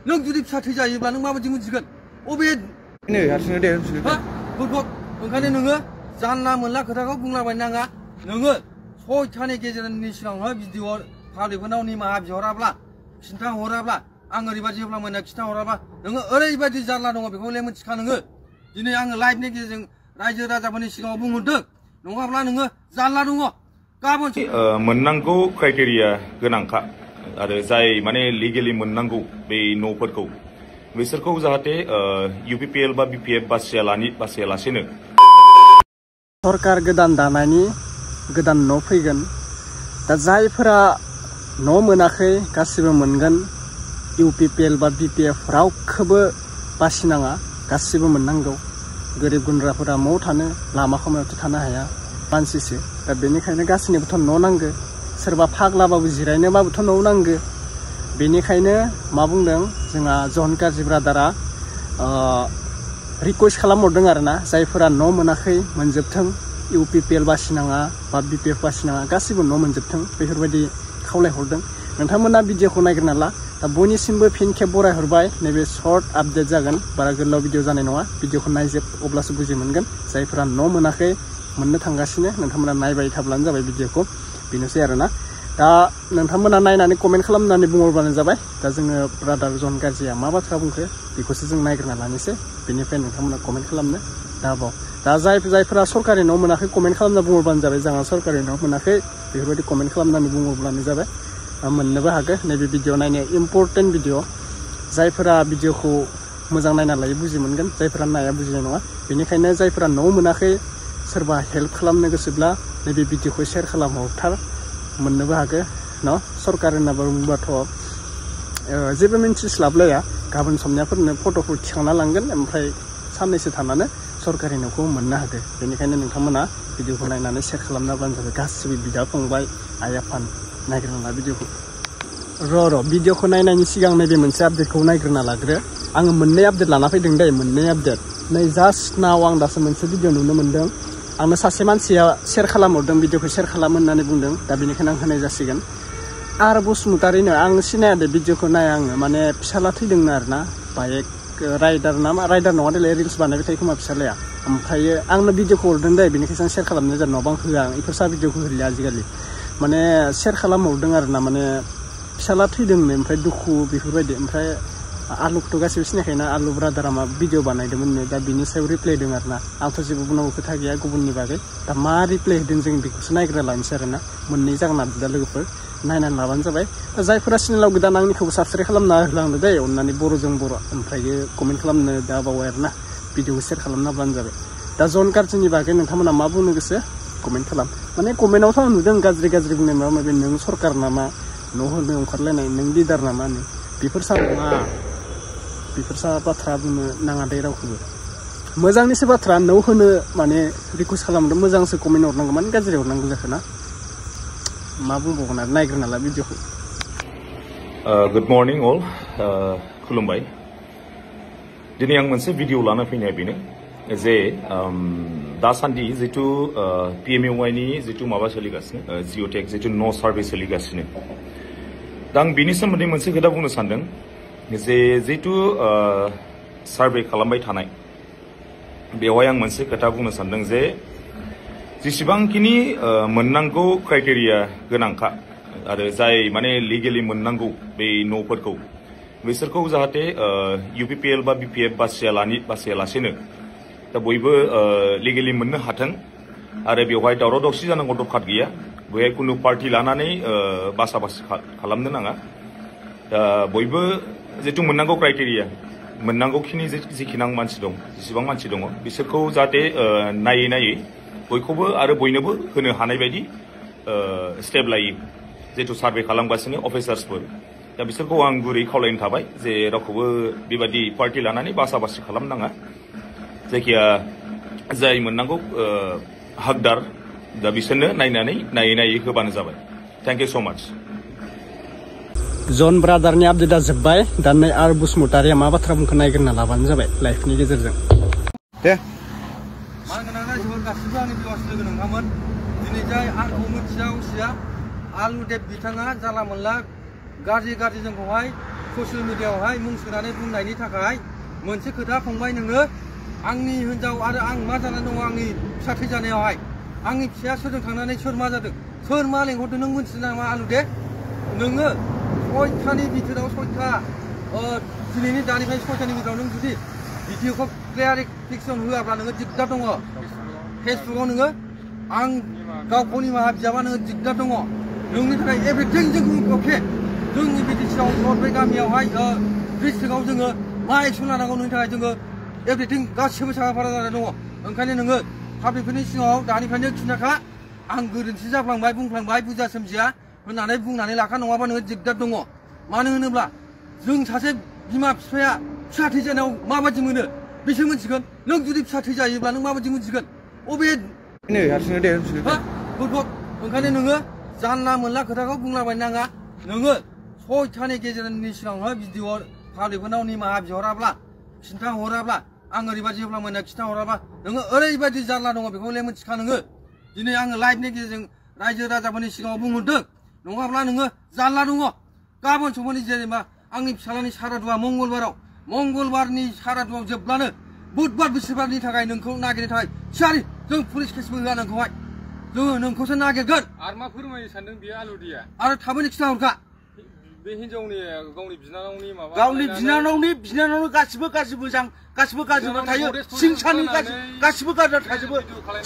नों जुदि फिसा थैजायोब्ला नों माबायदि मोनसिगोन अबे नै हारसिंनो दे हा फुटबल ओंखायनो नोङो जानला मोनला खोथाखौ बुंलाबाय नाङा नोङो 6थानि गेजेरनि सिगाङावहाय भिडिअ पाब्लिकफोरनाव निमाहा बिहराब्ला खिन्थाहराब्ला आं ओरैबायदि होब्ला मोना खिन्थाहराब्ला नोङो ओरैबायदि जारला दङ बेखौलाय मिथिखा नोङो दिनै आङो लाइभनि गेजेरजों रायजो राजाफोरनि सिगाङाव बुंहरदों नङाब्ला नोङो जारला दङ गाबोन मोननांगौ क्राइटेरिया गोनांखा आरो जाय माने लिगेलि मोननांगौ बे न'फोरखौ बिसोरखौ जाहाथे UPPL बा BPF बासियालासेनो सरकार गोदान दानायनि गोदान न' फैगोन दा जायफोरा न' मोनाखै गासिबो मोनगोन UPPL बा BPF रावखौबो बासिनाङा गासिबो मोननांगौ गोरिब गुन्द्राफोरा न'आव थानो लामा खामायावथ' थानो हाया मानसिसो दा बेनिखायनो गासैनोबोथ' न' नांगो सोरबा फाग्लाबाबो जिरायनोबाबोथ' न' नांगो बेनिखायनो मा बुंदों जोंहा जन गाज्रि ब्रादारा रिक्वेस्ट खालामहरदों आरोना जायफोरा न' मोनाखै मोनजोबथों UPPL बासिनाङा बा BPF बासिनाङा गासिबो न' मोनजोबथों बेफोरबायदि खावलायहरदों नोंथांमोना भिडिअखौ नायग्रोना ला दा बयनिसिमबो फिन खेब बरायहरबाय नैबे सर्ट आपडेट जागोन बारा गोलाव भिडिअ जानाय नङा भिडिअखौ नायजोब अब्लासो बुजि मोनगोन जायफोरा न' मोनाखै मोननो थांगासिनो नोंथांमोना नायबाय थाब्लानो जाबाय भिडिअखौ बेनोसै आरोना दा नोंथांमोना नायनानै कमेन्ट खालामनानै बुंहरबानो जाबाय दा जोङो ब्रादार जन गाज्रिया मा बाथ्रा बुंखो बेखौसो जों नायग्रोना लानोसै बेनिफ्राय नोंथांमोना कमेन्ट खालामनो दाबाव दा जायफोरा सरकारि न' मोनाखै कमेन्ट खालामना बुंहरबानो जाबाय जोंहा सरकारि न' मोनाखै बेफोरबायदि कमेन्ट खालामनानै बुंहरब्लानो जाबाय मोननोबो हागो नैबे भिडिअ नायनाया इम्पर्टेन्ट भिडिअ जायफोरा भिडिअखौ मोजां नायना लायो बुजि मोनगोन जायफोरा नाया बुजिनाय नङा बेनिखायनो जायफोरा न' मोनाखै सोरबा हेल्प खालामनो गोसोब्ला नैबे भिडिअखौ शेयार खालामहरथार मोननोबो हागो न' सरकार होनना बुंबाथ' जेबो मिन्थिस्लाबलाया गाबोन समनियाफोरनो फट'फोर थिखांना लांगोन ओमफ्राय साननैसो थानानै सरकारि न'खौ मोननो हागो बेनिखायनो नोंथांमोना भिडिअखौ नायनानै शेयार खालामनाबानो जाबाय गासिबो बिदा फंबाय आइ आफान नायग्रोना ला भिडिअखौ र' भिडिअखौ नायनायनि सिगां नैबे मोनसे आपडेटखौ नायग्रोना लाग्रो आङो मोननै आपडेट लाना फैदों दै मोननै आपडेट नै जास्ट नाव आं दासो मोनसे भिडिअ नुनो मोन्दों आंनो सासे मानसिया शेयार खालामहरदों भिडिअखौ शेयार खालाम होननानै बुंदों दा बेनिखायनो आं होनाय जासिगोन आरो बसुमतारिनो आं सिनाया दे भिडिअखौ नाया आङो माने फिसाला थैदोंनो आरोना बाइक राइडार नामा राइडार नङा देलाय रिल्स बानायबाय थायो खोमा फिसालाया ओमफ्रायो आंनो भिडिअखौ हरदों दै बेनिखायनो आं शेयार खालामनाय जादों नङाबा आं होआ आं बेफोरसा भिडिअखौ होलिया आजिखालि माने शेयार खालामहरदों आरोना माने फिसाला थैदोंनो ओमफ्राय दुखु बेफोरबायदि ओमफ्राय आलुखौथ' गासिबो सिनायखायोना आलु ब्रादारा मा भिडिअ बानायदोंमोननो दा बिनि सायाव रिप्लाय होदों आरोना आंथ' जेबो बुंनांगौ खोथा गैया गुबुननि बागै दा मा रिप्लाय होदों जों बेखौसो नायग्रा लानोसै आरोना मोननै जागोन आरो दा लोगोफोर नायनानै लाबानो जाबाय दा जायफोरा चेनेलाव गोदान आंनिखौबो साबसक्राइब खालामना होलांदो दै अननानै बर'जों बर' ओमफ्रायो कमेन्ट खालामनो दा बावबाय आरोना भिडिअखौ शेयार खालामना होब्लानो जाबाय दा जन गाज्रिनि बागै नोंथांमोना मा बुंनो गोसो कमेन्ट खालाम माने कमेन्टआवथ' आं नुदों गाज्रि बुंनाय माबा माबि नों सरकार नामा न' होनो ओंखारलायनाय नों लिडार नामा होनो बेफोरसा नङा बेफोरसा बाथ्रा बुंनो नाङा दे रावखौबो मोजांनिसो बाथ्रा न' होनो माने रिकुवेस्ट खालामदों मोजांसो कमेन्ट हरनांगौ माने गाज्रि हरनांगौ जाखो ना मा बुंबावगोन आरो नायग्रोना ला भिडिअखौ गुड मर्निं अल खुलुमबाय दिनै आं मोनसे भिडिअ लाना फैनाया बेनो जे दासान्दि जितु PMUY नि जितु माबा सोलिगासिनो जिअ'टेक जितु न' सार्भे सोलिगासिनो दा आं बिनि सोमोन्दै मोनसे खोथा बुंनो सानदों जे जितु सार्भे खालामबाय थानाय बेवहाय आं मोनसे खोथा बुंनो सानदों जे जेसेबांखिनि मोननांगौ क्राइटेरिया गोनांखा आरो जाय माने लिगेलि मोननांगौ बे न'फोरखौ बिसोरखौ जाहाथे UPPL बा BPF बासियालासेनो दा बयबो लिगेलि मोननो हाथों आरो बेवहाय दावराव दावसि जानांगौ दरखार गैया बेवहाय कुनु पार्टि लानानै बासा-बासि खालामनो नाङा दा बयबो जितु मोननांगौ क्राइटेरिया मोननांगौखिनि जिखिनि मानसि दं जेसेबां मानसि दङ बिसोरखौ जाहाथे नायै बयखौबो आरो बयनोबो होनो हानाय बायदि स्टेप लायो जितु सार्भे खालामगासिनो अफिसार्सफोर दा बिसोरखौ आं गुरै खावलायनो थाबाय जे रावखौबो बेबायदि पार्टि लानानै बासा-बासि खालामनाङा जायखिया जाय मोननांगौ हकदार दा बिसोरनो नायै होबानो जाबाय थेंक इउ स' माच जन ब्रादारनि आपडेटआ जोब्बाय दा नै आरो बसुमतारिया मा बाथ्रा बुंखो नायग्रोना लाबानो जाबाय लाइफनि गेजेरजों दे मानगोनां रायजोफोर गासिबो आंनि भिउआर्स लोगो नोंथांमोन दिनै जाय आंखौ मिथिया उसिया आलु देब बिथाङा जानला मोनला गाज्रि जोंखौहाय ससियेल मिडियायावहाय मुं सोनानै बुंनायनि थाखाय मोनसे खोथा फंबाय नोङो आंनि हिनजाव आरो आं मा जानानै दङ आंनि फिसा थैजानायावहाय आंनि फिसाया सोरजों थांनानै सोर मा जादों सोर मा लेंहरदों नों मिथियो नामा आलु दे नोङो सयथानि बिथोराव सयथा दिनैनि दानिफ्राय सयथानि बिथोराव नों जुदि भिडिअखौ क्लियारिफिकेसन होआब्ला नोङो दिगदार दङ फेसबुकाव नोङो आं गावखौ निमाहा बिजाबा नोङो दिगदार दङ नोंनि थाखाय एभ्रिथिं जों अके जोंनि बिटिसिआव नर्थ गामियावहाय डिस्ट्रिक्टआव जोङो मा एक्सन लानांगौ नोंनि थाखाय जोङो एभ्रिथिं गासिबो साखाफारा जानानै दङ ओंखायनो नोङो पाब्लिकफोरनि सिगाङाव दानिफ्रायनो खिन्थाखा आं गोरोन्थि जाफ्लांबाय बुंफ्लांबाय बुजा सोमजिया होननानै बुंनानै लाखा नङाबा नोङो दिगदार दङ मानो होनोब्ला जों सासे बिमा बिफाया फिसा थैजानायाव माबायदि मोनो बिसोर मिथिगोन नों जुदि फिसा थैजायोब्ला नों माबायदि मिथिगोन अबे नै हारसिंनो दे ओंखायनो नोङो जानला मोनला खोथाखौ बुंलाबायनो नाङा नोङो सयथानि गेजेरनि सिगाङावहाय भिडिअ पाब्लिकफोरनाव निमाहा बिहराब्ला खिन्थाहराब्ला आं ओरैबायदि होब्ला मोना खिन्थाहराब्ला नोङो ओरैबायदि जारला दङ बेखौलाय मिथिखा नोङो दिनै आङो लाइभनि गेजेरजों रायजो राजाफोरनि सिगाङाव बुंहरदों नङाब्ला नोङो जारला दङ गाबोन समफोरनि जेनेबा आंनि फिसालानि सारादुआ मंगलबारनि सारादुआव जोबब्लानो बुधबार बिस्थिबारनि थाखाय नोंखौ नागिरनो थाखाय थियारि जों पुलिस केसबो होआ नोंखौहाय जोङो नोंखौसो नागिरगोन आरो मा फोरमायनो सानदों बेयो आलुदिया आरो थाबैनो खिन्थाहरखा बे हिनजावनि गावनि बिनानावनि माबा गावनि बिनानावनि गासिबो गाज्रि मोजां गासिबो गाज्रिबो थायो सिंसानि गासिबो गाज्रि थाजोबो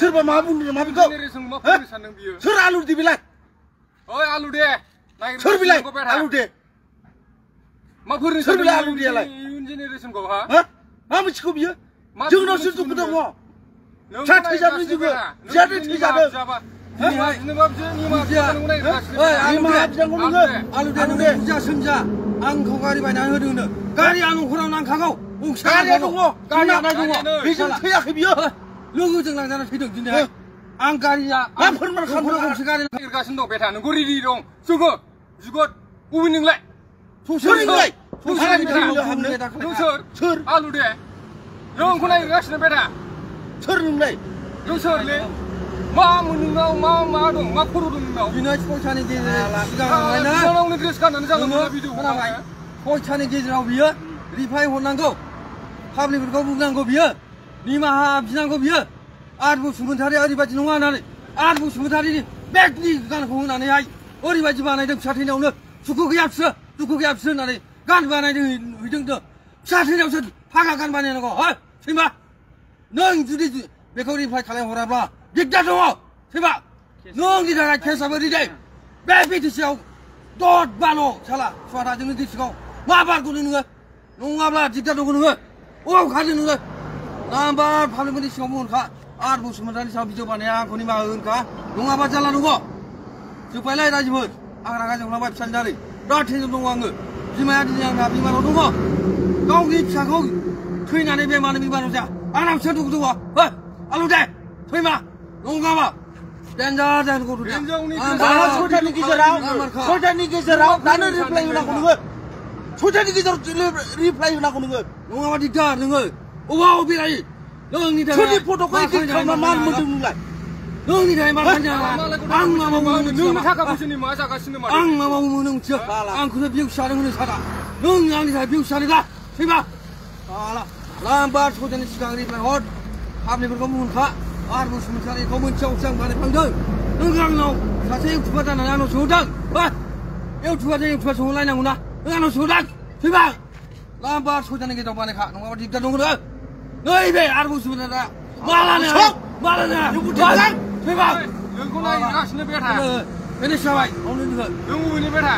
सोरबा मा बुंदों मा बेखौ मा फोरमायनो सानदों बियो सोर आलुदि बेलाय ओइ आलुदे सोर बेलाय आलुदे मा फोरमायनो सोर बेलाय आलुदियालाय इयुन जेनेरेसनखौ हा मा मिथिगौ बियो जोंनावसो दुखु दङ फिसा थैजादों जोङो फिसायाथ' थैजादों बुजा सोमजा आंखौ गारि बायनानै होदोंनो गारि आं न'खराव नांखागौ गारिया दङ गारिया दङ बेजों थैयाखै बियो लोगोजों लांजानानै थैदों दिनै आं गारिया मा फोरमान खालामनो गंसे गारि नागिरगासिनो दं बेटा नोंखौ रेडि दं जोङो जुगत बबे नोंलाय सोरनिलाय नों सोर आलुदे नोंखौ नागिरगासिनो बेटा सोर नोंलाय नों सोरलै मा नोंनाव मा दं मा खर' दं नोंनाव दिनै सयथानि गेजेराव सिगाङावनो ड्रेस गाननानै जालांबाय भिडिअ खोनाबाय सयथानि गेजेराव बियो रिप्लाइ हरनांगौ पाब्लिकफोरखौ बुंनांगौ बियो निमाहा बिनांगौ बियो आर बसुमतारी ओरैबायदि नङा होननानै आर बसुमतारीनि बेगनि गानखौ होनानैहाय ओरैबायदि बानायदों फिसा थैनायावनो दुखु गैया बिसोर होननानै गान बानायदों हैदों फिसा थैनायावसो फागा गान बानायनांगौ है सैमा नों जुदि बेखौ रिप्लाइ खालामहराब्ला दिगदार दङ सैमा नोंनि थाखाय केसआबो रेडि बे बिटिसिआव दद बाल' साला सुवादा जोंनि डिस्ट्रिक्टआव मा बारग'नो नोङो नङाब्ला दिगदार दङ नोङो अबाव खारदों नोङो नाम्बार पाब्लिकफोरनि सिगाङाव बुंहरखा आर बसुमतारीनि सायाव भिडिअ बानाया आंखौ निमाहा होनखा नङाबा जारला दङ जोब्बायलाय रायजोफोर आं रागा जोंलांबाय फिसानि दारै बिराद टेनसन दङ आङो बिमाया दिनै आंना बिमाराव दङ गावनि फिसाखौ थैनानै बेमारनि बिमाराव जा आंना फिसा दुखु दङ हो आलु दे सैमा नङाबा डेन्जार जागोन गथ'या सयथानि गेजेराव दानो रिप्लाइ होनांगौ नोङो सयथानि गेजेराव रिप्लाइ होनांगौ नोङो नङाबा दिगदार नोङो अबाव बेरायो नोंनि थाखाय सोरनि फट'खौ एडिट खालामना मा मोन्दों नोंलाय नोंनि थाखाय मा खालामदों आं मा मावो नोंनि थाखा फैसानि मा जागासिनो माथो आं मा मावो नों मिथियो आंखौसो भिउस जादों होनो सादा नों आंनि थाखाय भिउस जादों दा सैमा लाम्बार सयथानि सिगां रिप्लाइ हर पाब्लिकफोरखौ बुंहरखा आर बसुमतारीखौ मोनसेयावसो आं बानायफ्लांदों नों आंनाव सासे इउटुबार जानानै आंनाव सोंहरदों बा इउटुबार सोंहरलायनांगौ ना नों आंनाव सोंहरदों सैमा लाम्बार सयथानि गेजेराव बानायखा नङाबा दिगदार दङ नैबे आर बसुमतारीया मालानो सैमा नोंखौ नागिरगासिनो बेटा फिनिश जाबाय नों बबेनि बेटा